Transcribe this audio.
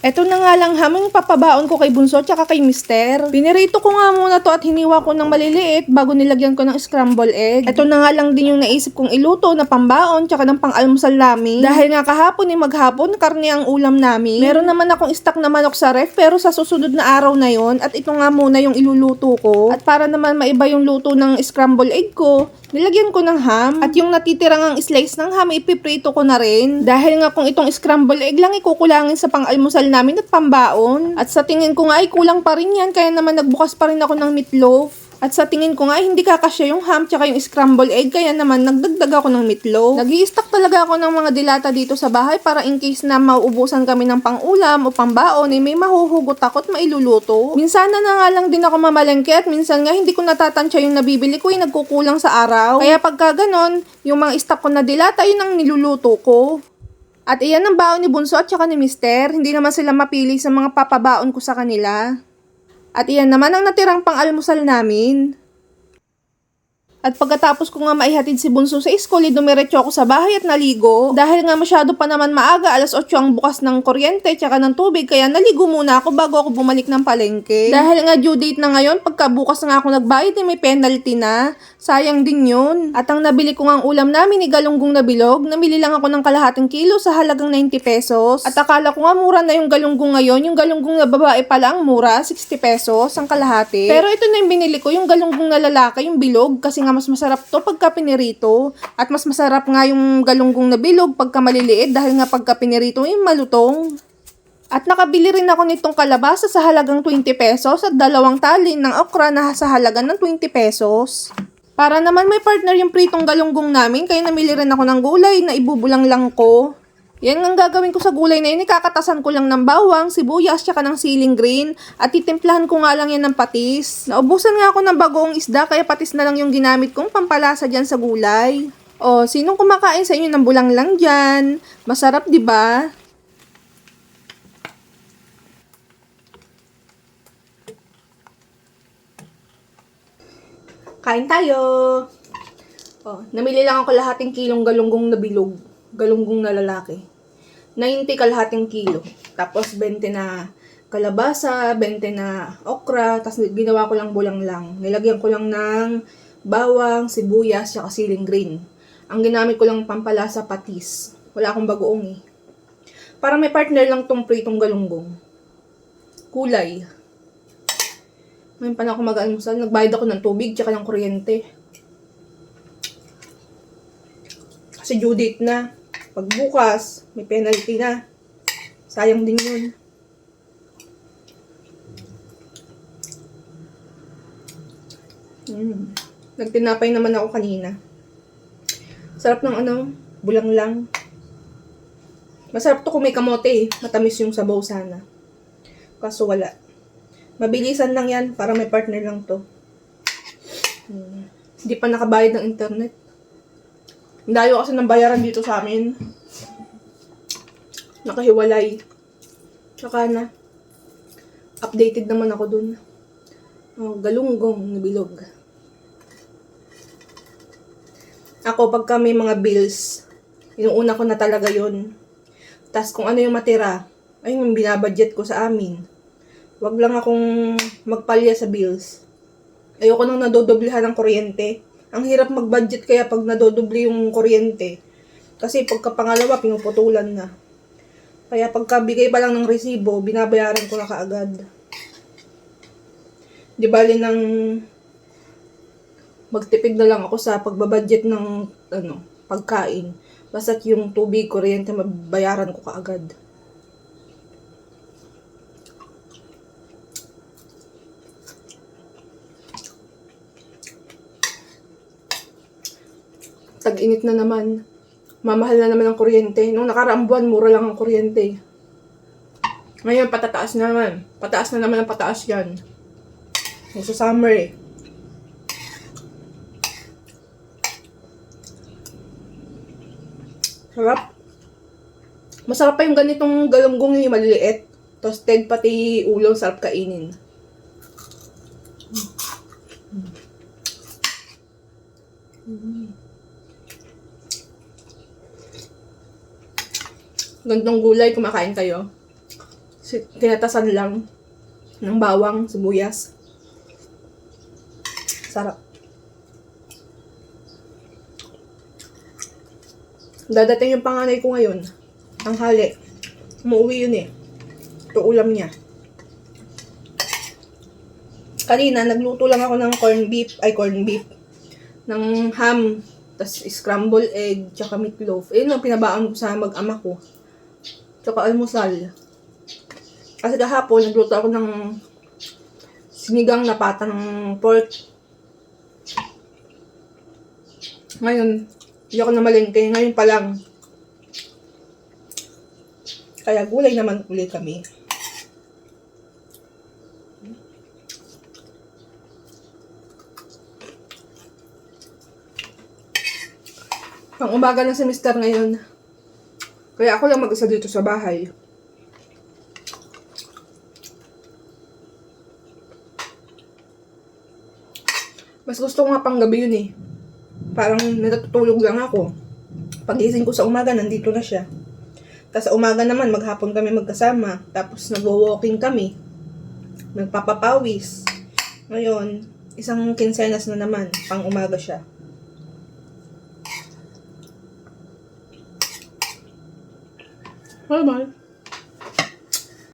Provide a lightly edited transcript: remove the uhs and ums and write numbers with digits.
Eto na nga lang hamang papabaon ko kay Bunso tsaka kay Mister. Pinirito ko nga muna to at hiniwa ko ng maliliit bago nilagyan ko ng scramble egg. Eto na nga lang din yung naisip kong iluto na pambaon tsaka ng pang-almusal namin. Dahil nga kahapon maghapon karne ang ulam namin. Meron naman akong stock na manok sa ref pero sa susunod na araw na yon at ito nga muna yung iluluto ko. At para naman maiba yung luto ng scramble egg ko, nilagyan ko ng ham at yung natitirang slice ng ham ipiprito ko na rin. Dahil nga kung itong scramble egg lang ikukulangin sa pang-almusal namin at pambaon. At sa tingin ko nga ay kulang pa rin yan kaya naman nagbukas pa rin ako ng meatloaf. At sa tingin ko nga ay hindi kakasya yung ham tsaka yung scramble egg kaya naman nagdagdag ako ng meatloaf. Nag-i-stock talaga ako ng mga dilata dito sa bahay para in case na mauubusan kami ng pang-ulam o pambaon ay may mahuhugot ako at mailuluto. Minsan na nga lang din ako mamalengke at minsan nga hindi ko natatansya yung nabibili ko ay nagkukulang sa araw. Kaya pagka ganon, yung mga stock ko na dilata yun ang niluluto ko. At iyan ang baon ni Bunso at saka ni Mister. Hindi naman sila mapili sa mga papabaon ko sa kanila. At iyan naman ang natirang pang-almusal namin. At pagkatapos ko nga maihatid si Bunso sa school, dumiretso ako sa bahay at naligo. Dahil nga masyado pa naman maaga, alas 8 ang bukas ng kuryente tsaka ng tubig, kaya naligo muna ako bago ako bumalik ng palengke. Dahil nga due date na ngayon, pagkabukas nga ako nagbayad, may penalty na. Sayang din yun. At ang nabili ko nga ang ulam namin ni galunggong na bilog, namili lang ako ng kalahating kilo sa halagang 90 pesos. At akala ko nga mura na yung galunggong ngayon, yung galunggong na babae pala ang mura, 60 pesos ang kalahati. Pero ito na yung binili ko, yung galunggong na lalaki, yung bilog, kasi nga mas masarap to pagka pinirito. At mas masarap nga yung galunggong na bilog pagka maliliit dahil nga pagka pinirito yung malutong. At nakabili rin ako nitong kalabasa sa halagang 20 pesos at dalawang tali ng okra na sa halaga ng 20 pesos. Para naman may partner yung pritong galunggong namin kaya namili rin ako ng gulay na ibubulang lang ko. Yan ang gagawin ko sa gulay na yun, ikakatasan ko lang ng bawang, sibuyas, tsaka ng siling green, at titimplahan ko nga lang yan ng patis. Naubusan nga ako ng bagoong isda, kaya patis na lang yung ginamit kong pampalasa dyan sa gulay. O, sinong kumakain sa inyo ng bulang lang dyan? Masarap, di ba? Kain tayo! O, namili lang ako lahating kilong galunggong na bilog, galunggong na lalaki. 90 kalahating kilo. Tapos 20 na kalabasa, 20 na okra, tapos ginawa ko lang bulang lang. Nilagyan ko lang ng bawang, sibuyas, saka siling green. Ang ginamit ko lang pampalasa patis. Wala akong bagoong eh. Para may partner lang tong pritong galunggong. Kulay. Ngayon pa na ako mag-almusal. Nagbayad ako ng tubig, tsaka ng kuryente. Kasi due date na. Pagbukas, may penalty na. Sayang din yun. Nagtinapay naman ako kanina. Sarap ng bulang lang. Masarap to kung may kamote eh. Matamis yung sabaw sana. Kaso wala. Mabilisan lang yan para may partner lang to. Hindi pa nakabayad ng internet. Dayo kasi ng bayaran dito sa amin. Nakahiwalay. Tsaka na. Updated naman ako dun. Galunggong na bilog. Ako, pagka may mga bills, inuuna ko na talaga yun. Tas kung ano yung matira, ay yung binabudget ko sa amin. Wag lang akong magpalya sa bills. Ayoko nang nadodoblehan ng kuryente. Ang hirap mag-budget kaya pag nadodoble yung kuryente. Kasi pagka pangalawa, pinuputulan na. Kaya pagka bigay pa lang ng resibo, binabayaran ko na kaagad. Di bali nang magtipid na lang ako sa pagbabudget ng pagkain. Basta't yung tubig, kuryente, mabayaran ko kaagad. Tag-init na naman. Mamahal na naman ang kuryente. Nung nakaraang buwan, mura lang ang kuryente. Ngayon, patataas na naman. Pataas na naman ang pataas yan. Sa summer eh. Sarap. Masarap pa yung ganitong galunggong yung maliliit. Toasted pati ulo, sarap kainin. Gantong gulay, kumakain kayo. Tinatasan lang ng bawang, sibuyas. Sarap. Dadating yung panganay ko ngayon. Ang hali. Umuwi yun eh. Ito ulam niya. Kanina, nagluto lang ako ng corned beef. Ng ham. Tas scrambled egg. Tsaka meatloaf. Ayun ang pinabaon ko sa mag-ama ko. Tsaka almusal. Kasi kahapon, nagluto ako ng sinigang na patang pork. Ngayon, hindi ako namalengke. Ngayon pa lang. Kaya gulay naman ulit kami. Pang umaga na si Mr. ngayon. Kaya ako lang mag-isa dito sa bahay. Mas gusto ko nga pang gabi yun eh. Parang natutulog lang ako. Pagising ko sa umaga, nandito na siya. Tapos sa umaga naman, maghapon kami magkasama. Tapos nagwo-walking kami. Nagpapapawis. Ngayon, isang kinsenas na naman. Pang umaga siya. Bye-bye.